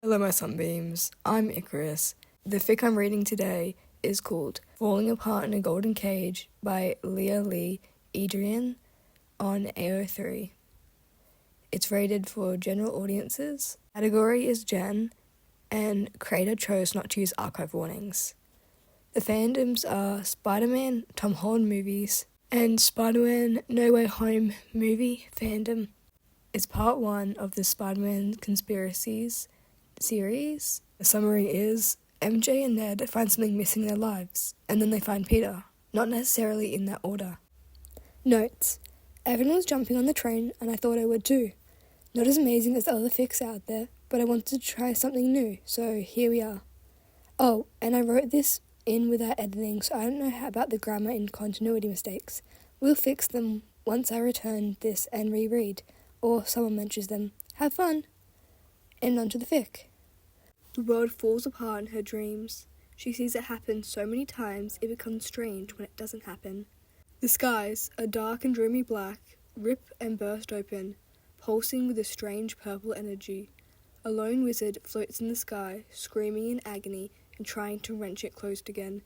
Hello my sunbeams, I'm Icarus. The fic I'm reading today is called Falling Apart in a Golden Cage by Leah Lee Adrian on AO3. It's rated for general audiences. Category is Gen, and creator chose not to use archive warnings. The fandoms are Spiderman, Tom Holland movies, and Spider-Man No Way Home movie fandom. It's part 1 of the Spiderman Conspiracies series. The summary is MJ and Ned find something missing in their lives, and then they find Peter, not necessarily in that order. Notes: everyone was jumping on the train, and I thought I would too. Not as amazing as other fics out there, but I wanted to try something new, so here we are. Oh, and I wrote this in without editing, so I don't know about the grammar and continuity mistakes. We'll fix them once I return this and reread, or someone mentions them. Have fun! And on to the fic. The world falls apart in her dreams. She sees it happen so many times it becomes strange when it doesn't happen. The skies, a dark and dreamy black, rip and burst open, pulsing with a strange purple energy. A lone wizard floats in the sky, screaming in agony and trying to wrench it closed again.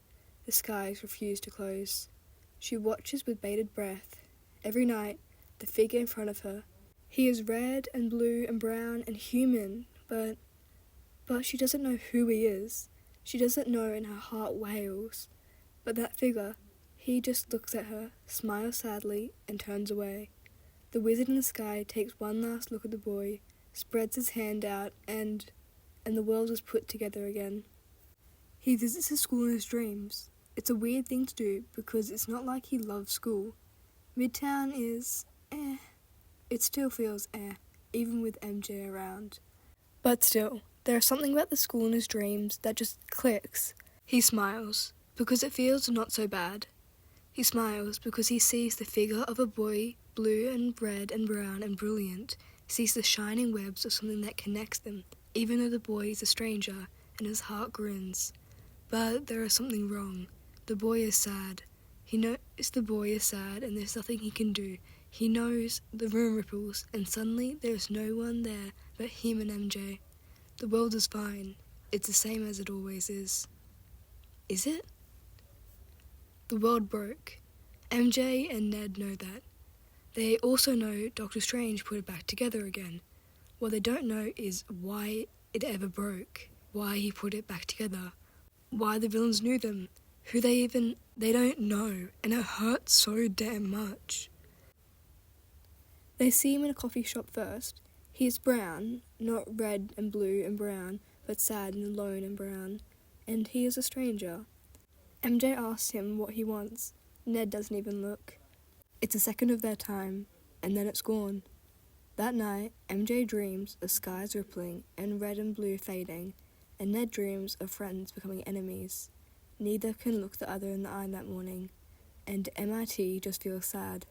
The skies refuse to close. She watches with bated breath. Every night, the figure in front of her. He is red and blue and brown and human, but she doesn't know who he is. She doesn't know, and her heart wails. But that figure, he just looks at her, smiles sadly, and turns away. The wizard in the sky takes one last look at the boy, spreads his hand out, and the world is put together again. He visits his school in his dreams. It's a weird thing to do because it's not like he loves school. Midtown is It still feels even with MJ around. But still, there is something about the school in his dreams that just clicks. He smiles, because it feels not so bad. He smiles because he sees the figure of a boy, blue and red and brown and brilliant. He sees the shining webs of something that connects them, even though the boy is a stranger, and his heart grins. But there is something wrong. The boy is sad. He knows the boy is sad and there's nothing he can do. He knows the room ripples, and suddenly there is no one there but him and MJ. The world is fine. It's the same as it always is. Is it? The world broke. MJ and Ned know that. They also know Doctor Strange put it back together again. What they don't know is why it ever broke, why he put it back together, why the villains knew them, who they don't know, and it hurts so damn much. They see him in a coffee shop first. He is brown, not red and blue and brown, but sad and alone and brown. And he is a stranger. MJ asks him what he wants. Ned doesn't even look. It's a second of their time, and then it's gone. That night, MJ dreams of skies rippling and red and blue fading, and Ned dreams of friends becoming enemies. Neither can look the other in the eye that morning, and MIT just feels sad.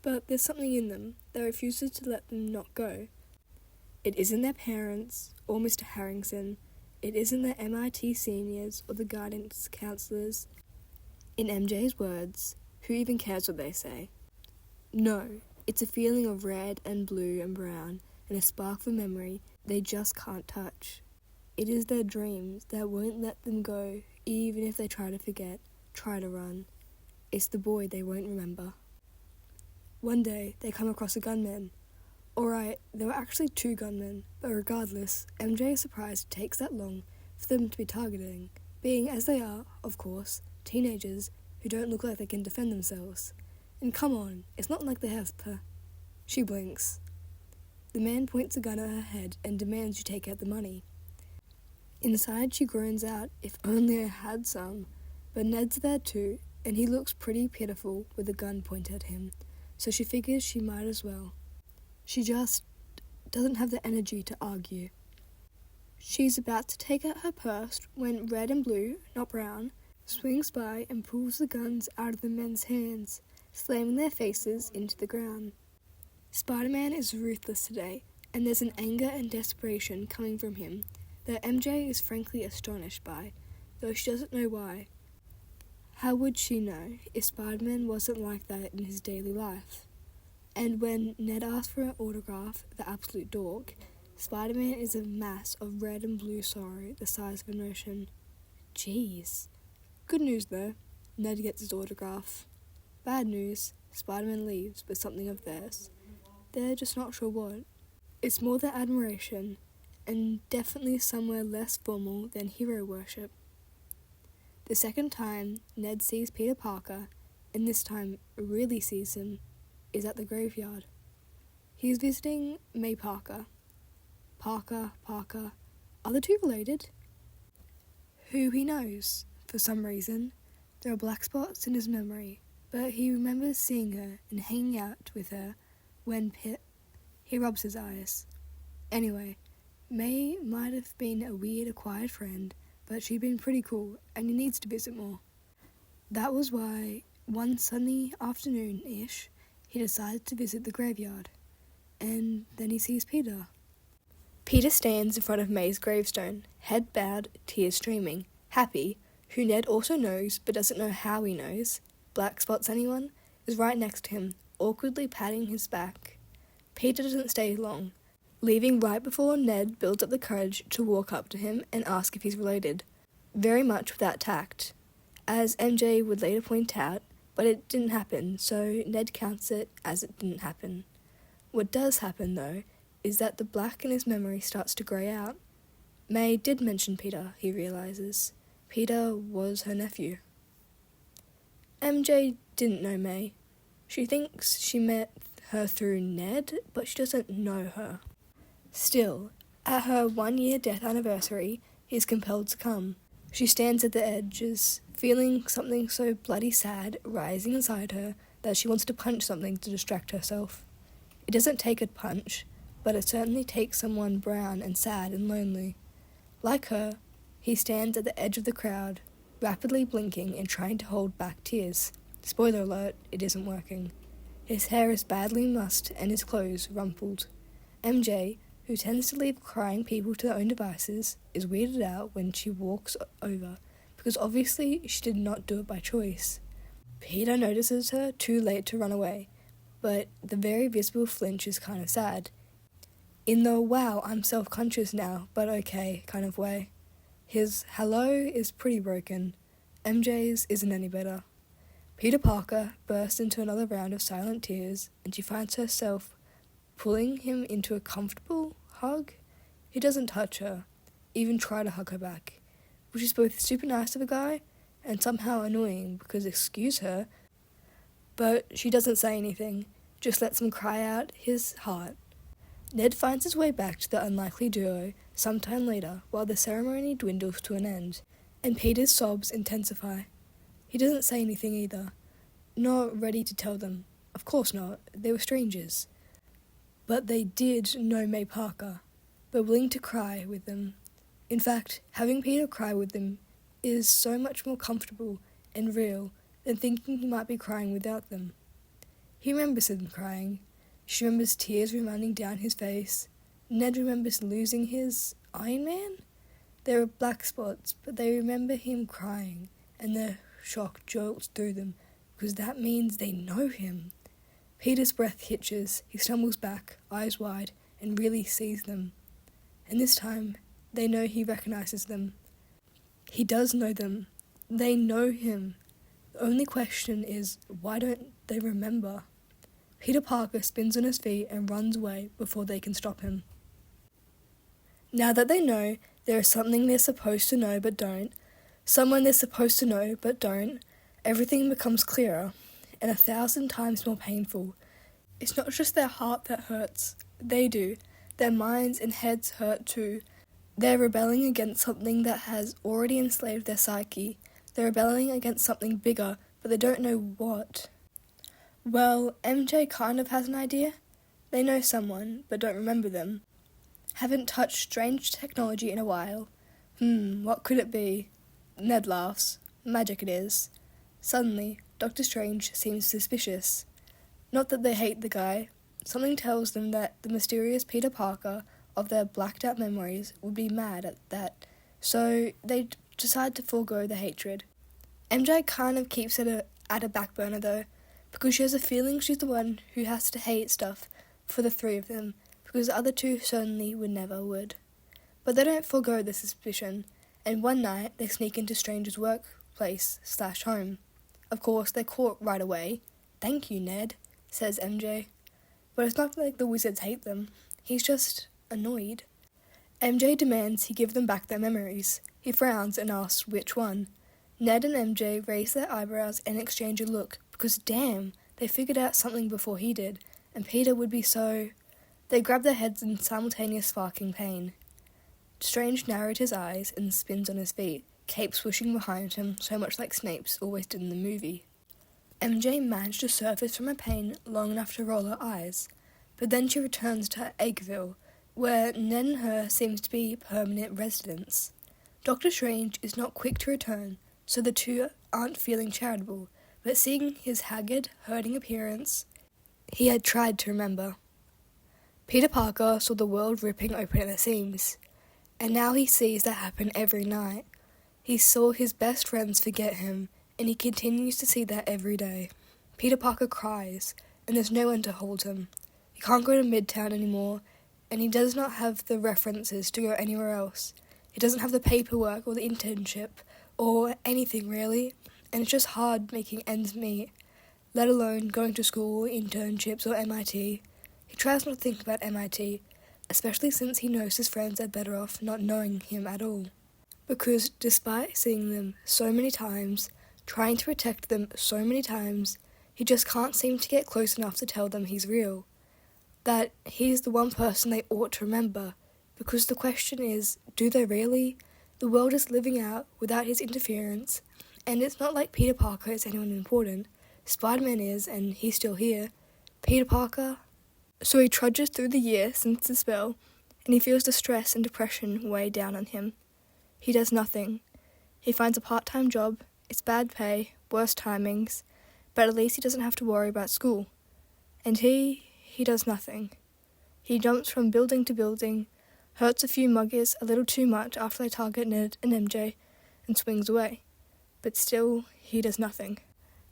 But there's something in them that refuses to let them not go. It isn't their parents or Mr. Harrington. It isn't the MIT seniors or the guidance counselors. In MJ's words, who even cares what they say? No, it's a feeling of red and blue and brown and a spark of memory they just can't touch. It is their dreams that won't let them go, even if they try to forget, try to run. It's the boy they won't remember. One day, they come across a gunman. Alright, there were actually 2 gunmen, but regardless, MJ is surprised it takes that long for them to be targeting, being, as they are, of course, teenagers who don't look like they can defend themselves. And come on, it's not like they have She blinks. The man points a gun at her head and demands you take out the money. Inside, she groans out, "If only I had some." But Ned's there too, and he looks pretty pitiful with a gun pointed at him, so she figures she might as well. She just doesn't have the energy to argue. She's about to take out her purse when red and blue, not brown, swings by and pulls the guns out of the men's hands, slamming their faces into the ground. Spider-Man is ruthless today, and there's an anger and desperation coming from him that MJ is frankly astonished by, though she doesn't know why. How would she know if Spider-Man wasn't like that in his daily life? And when Ned asks for an autograph, the absolute dork, Spiderman is a mass of red and blue sorrow the size of an ocean. Jeez. Good news though, Ned gets his autograph. Bad news, Spiderman leaves with something of theirs. They're just not sure what. It's more than admiration, and definitely somewhere less formal than hero worship. The second time Ned sees Peter Parker, and this time really sees him, is at the graveyard. He's visiting May Parker. Parker, are the two related? Who he knows, for some reason. There are black spots in his memory, but he remembers seeing her and hanging out with her when he rubs his eyes. Anyway, May might have been a weird acquired friend, but she'd been pretty cool and he needs to visit more. That was why, one sunny afternoon-ish, he decided to visit the graveyard. And then he sees Peter. Peter stands in front of May's gravestone, head bowed, tears streaming, happy, who Ned also knows but doesn't know how he knows. Black spots anyone? Is right next to him, awkwardly patting his back. Peter doesn't stay long, leaving right before Ned builds up the courage to walk up to him and ask if he's related. Very much without tact, as MJ would later point out, but it didn't happen, so Ned counts it as it didn't happen. What does happen, though, is that the black in his memory starts to grey out. May did mention Peter, he realises. Peter was her nephew. MJ didn't know May. She thinks she met her through Ned, but she doesn't know her. Still, at her 1-year death anniversary, he's compelled to come. She stands at the edges, feeling something so bloody sad rising inside her that she wants to punch something to distract herself. It doesn't take a punch, but it certainly takes someone brown and sad and lonely. Like her, he stands at the edge of the crowd, rapidly blinking and trying to hold back tears. Spoiler alert, it isn't working. His hair is badly mussed and his clothes rumpled. MJ, who tends to leave crying people to their own devices, is weirded out when she walks over, because obviously she did not do it by choice. Peter notices her too late to run away, but the very visible flinch is kind of sad. In the wow, I'm self-conscious now, but okay kind of way. His hello is pretty broken. MJ's isn't any better. Peter Parker bursts into another round of silent tears, and she finds herself pulling him into a comfortable hug. He doesn't touch her, even try to hug her back, which is both super nice of a guy and somehow annoying because excuse her, but she doesn't say anything, just lets him cry out his heart. Ned finds his way back to the unlikely duo sometime later while the ceremony dwindles to an end, and Peter's sobs intensify. He doesn't say anything either, not ready to tell them. Of course not, they were strangers. But they did know May Parker, but willing to cry with them. In fact, having Peter cry with them is so much more comfortable and real than thinking he might be crying without them. He remembers them crying. She remembers tears running down his face. Ned remembers losing his Iron Man. There are black spots, but they remember him crying, and the shock jolts through them, because that means they know him. Peter's breath hitches, he stumbles back, eyes wide, and really sees them. And this time, they know he recognizes them. He does know them. They know him. The only question is, why don't they remember? Peter Parker spins on his feet and runs away before they can stop him. Now that they know, there is something they're supposed to know but don't, someone they're supposed to know but don't, everything becomes clearer, and 1,000 times more painful. It's not just their heart that hurts. They do. Their minds and heads hurt too. They're rebelling against something that has already enslaved their psyche. They're rebelling against something bigger, but they don't know what. Well, MJ kind of has an idea. They know someone, but don't remember them. Haven't touched strange technology in a while. What could it be? Ned laughs. Magic it is. Suddenly, Dr. Strange seems suspicious. Not that they hate the guy. Something tells them that the mysterious Peter Parker of their blacked-out memories would be mad at that, so they decide to forego the hatred. MJ kind of keeps it at a back burner though, because she has a feeling she's the one who has to hate stuff for the three of them, because the other two certainly would. But they don't forego the suspicion, and one night they sneak into strangers' workplace/home. Of course, they're caught right away. "Thank you, Ned," says MJ. But it's not like the wizards hate them. He's just annoyed. MJ demands he give them back their memories. He frowns and asks which one. Ned and MJ raise their eyebrows and exchange a look, because damn, they figured out something before he did, and Peter would be so... They grab their heads in simultaneous sparking pain. Strange narrowed his eyes and spins on his feet, cape swishing behind him, so much like Snape's always did in the movie. MJ managed to surface from her pain long enough to roll her eyes, but then she returns to Eggville, where Ned and her seems to be permanent residents. Dr. Strange is not quick to return, so the two aren't feeling charitable, but seeing his haggard, hurting appearance, he had tried to remember. Peter Parker saw the world ripping open at the seams, and now he sees that happen every night. He saw his best friends forget him, and he continues to see that every day. Peter Parker cries, and there's no one to hold him. He can't go to Midtown anymore, and he does not have the references to go anywhere else. He doesn't have the paperwork or the internship, or anything really, and it's just hard making ends meet, let alone going to school, internships, or MIT. He tries not to think about MIT, especially since he knows his friends are better off not knowing him at all. Because despite seeing them so many times, trying to protect them so many times, he just can't seem to get close enough to tell them he's real. That he's the one person they ought to remember, because the question is, do they really? The world is living out without his interference, and it's not like Peter Parker is anyone important. Spiderman is, and he's still here. Peter Parker? So he trudges through the year since the spell, and he feels the stress and depression weigh down on him. He does nothing. He finds a part-time job, it's bad pay, worse timings, but at least he doesn't have to worry about school. And he does nothing. He jumps from building to building, hurts a few muggers a little too much after they target Ned and MJ, and swings away. But still, he does nothing.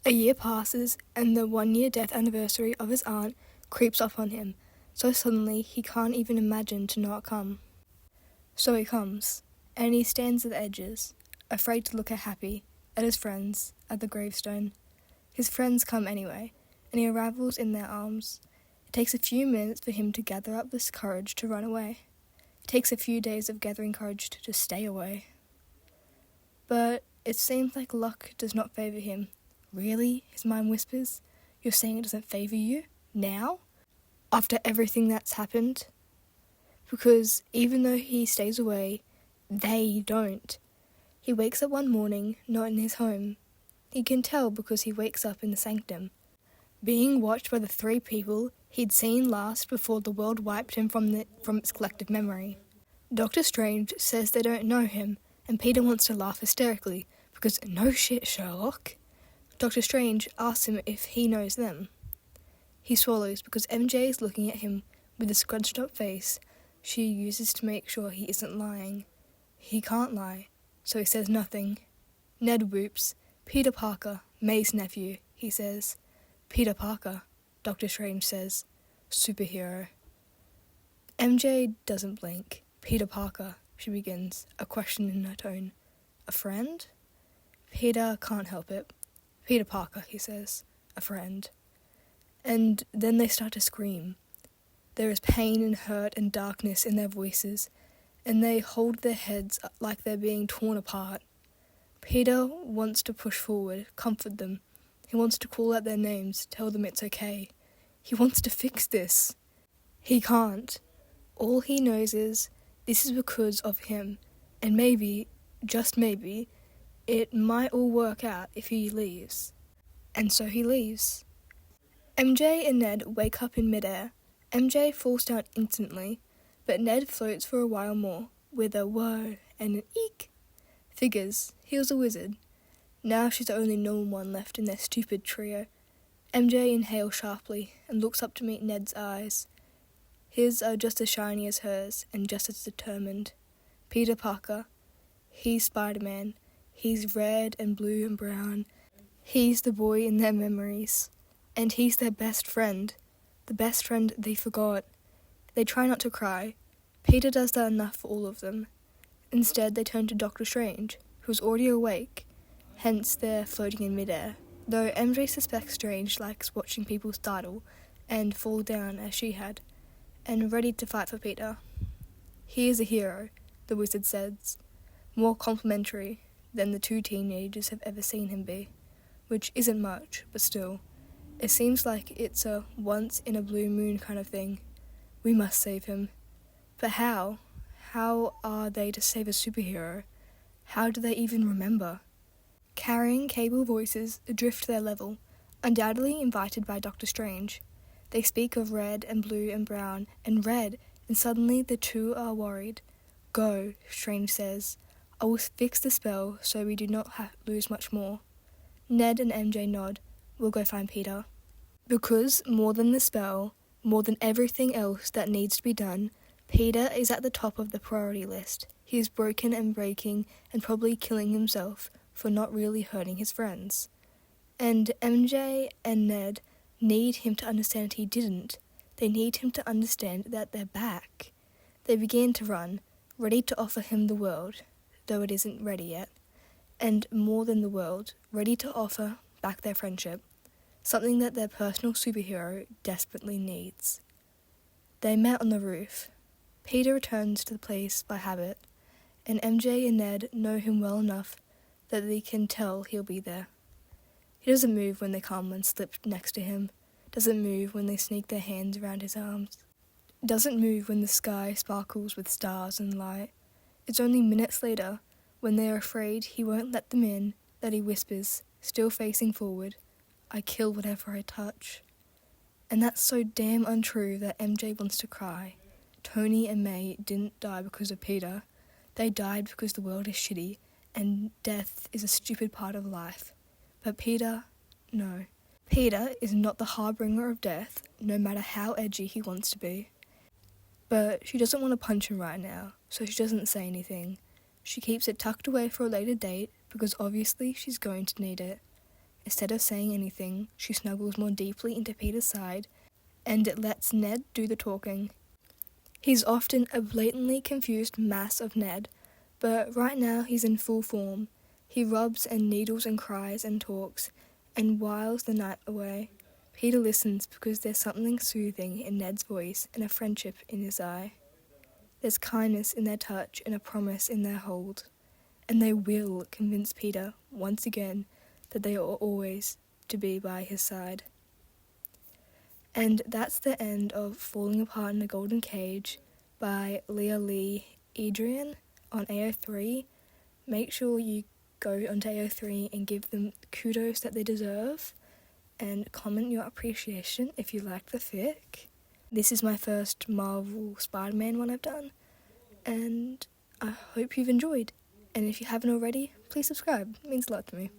A year passes, and the 1-year death anniversary of his aunt creeps up on him, so suddenly he can't even imagine to not come. So he comes, and he stands at the edges, afraid to look at Happy, at his friends, at the gravestone. His friends come anyway, and he unravels in their arms. It takes a few minutes for him to gather up this courage to run away. It takes a few days of gathering courage to just stay away. But it seems like luck does not favour him. Really? His mind whispers. You're saying it doesn't favour you? Now? After everything that's happened? Because even though he stays away, they don't. He wakes up one morning, not in his home. He can tell because he wakes up in the sanctum, being watched by the 3 people he'd seen last before the world wiped him from its collective memory. Dr. Strange says they don't know him, and Peter wants to laugh hysterically, because no shit, Sherlock. Dr. Strange asks him if he knows them. He swallows because MJ is looking at him with a scrunched up face she uses to make sure he isn't lying. He can't lie, so he says nothing. Ned whoops. Peter Parker, May's nephew, he says. Peter Parker, Dr. Strange says. Superhero. MJ doesn't blink. Peter Parker, she begins, a question in her tone. A friend? Peter can't help it. Peter Parker, he says. A friend. And then they start to scream. There is pain and hurt and darkness in their voices, and they hold their heads like they're being torn apart. Peter wants to push forward, comfort them. He wants to call out their names, tell them it's okay. He wants to fix this. He can't. All he knows is this is because of him, and maybe, just maybe, it might all work out if he leaves. And so he leaves. MJ and Ned wake up in midair. MJ falls down instantly, but Ned floats for a while more, with a whoa and an eek. Figures, he was a wizard. Now she's the only normal one left in their stupid trio. MJ inhales sharply and looks up to meet Ned's eyes. His are just as shiny as hers and just as determined. Peter Parker. He's Spider-Man. He's red and blue and brown. He's the boy in their memories. And he's their best friend. The best friend they forgot. They try not to cry. Peter does that enough for all of them. Instead, they turn to Doctor Strange, who's already awake, hence they're floating in midair, though MJ suspects Strange likes watching people startle and fall down as she had, and ready to fight for Peter. He is a hero, the wizard says, more complimentary than the two teenagers have ever seen him be, which isn't much, but still, it seems like it's a once-in-a-blue-moon kind of thing. We must save him. But how? How are they to save a superhero? How do they even remember? Carrying cable voices adrift to their level, undoubtedly invited by Doctor Strange. They speak of red and blue and brown and red, and suddenly the two are worried. Go, Strange says. I will fix the spell so we do not lose much more. Ned and MJ nod. We'll go find Peter. Because more than the spell, more than everything else that needs to be done, Peter is at the top of the priority list. He is broken and breaking and probably killing himself for not really hurting his friends. And MJ and Ned need him to understand that he didn't. They need him to understand that they're back. They begin to run, ready to offer him the world, though it isn't ready yet. And more than the world, ready to offer back their friendship, something that their personal superhero desperately needs. They met on the roof. Peter returns to the place by habit, and MJ and Ned know him well enough that they can tell he'll be there. He doesn't move when they come and slip next to him, doesn't move when they sneak their hands around his arms, doesn't move when the sky sparkles with stars and light. It's only minutes later, when they are afraid he won't let them in, that he whispers, still facing forward, I kill whatever I touch. And that's so damn untrue that MJ wants to cry. Tony and May didn't die because of Peter. They died because the world is shitty, and death is a stupid part of life. But Peter, no. Peter is not the harbinger of death, no matter how edgy he wants to be. But she doesn't want to punch him right now, so she doesn't say anything. She keeps it tucked away for a later date, because obviously she's going to need it. Instead of saying anything, she snuggles more deeply into Peter's side, and it lets Ned do the talking. He's often a blatantly confused mass of Ned, but right now he's in full form. He rubs and needles and cries and talks, and whiles the night away. Peter listens because there's something soothing in Ned's voice and a friendship in his eye. There's kindness in their touch and a promise in their hold. And they will convince Peter, once again, that they are always to be by his side. And that's the end of Falling Apart in a Golden Cage by Leah Lee Adrian on AO3. Make sure you go onto AO3 and give them kudos that they deserve, and comment your appreciation if you like the fic. This is my first Marvel Spiderman one I've done, and I hope you've enjoyed. And if you haven't already, please subscribe. It means a lot to me.